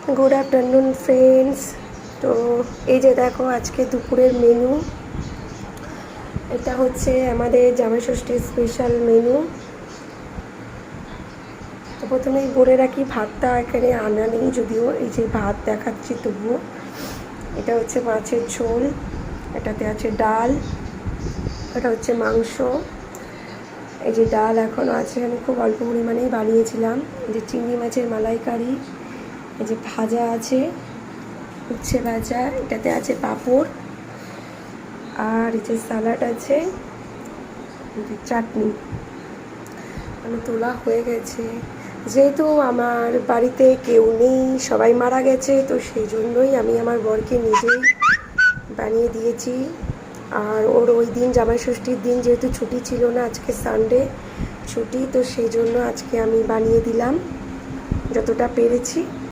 Good afternoon friends. तो এই যে দেখো আজকে দুপুরের মেনু, এটা হচ্ছে আমাদের জামাই ষষ্ঠীর স্পেশাল মেনু। তো প্রথমেই বলে রাখি ভাতটা এখানে আনা নেই, যদিও এই যে ভাত দেখাচ্ছি তবুও। এটা হচ্ছে মাছের ঝোল, এটাতে আছে ডাল, এটা হচ্ছে মাংস, এই যে ডাল এখনও আছে, আমি খুব অল্প পরিমাণেই বানিয়েছিলাম। এই যে চিংড়ি মাছের মালাইকারি, এই যে ভাজা আছে উচ্ছে ভাজা, এটাতে আছে পাঁপড়, আর এই যে স্যালাড আছে, চাটনি। মানে তোলা হয়ে গেছে, যেহেতু আমার বাড়িতে কেউ নেই, সবাই মারা গেছে, তো সেই জন্যই আমি আমার বরকে নিজেই বানিয়ে দিয়েছি। আর ওর ওই দিন জামাই ষষ্ঠীর দিন যেহেতু ছুটি ছিল না, আজকে সানডে ছুটি, তো সেই জন্য আজকে আমি বানিয়ে দিলাম যতটা পেরেছি।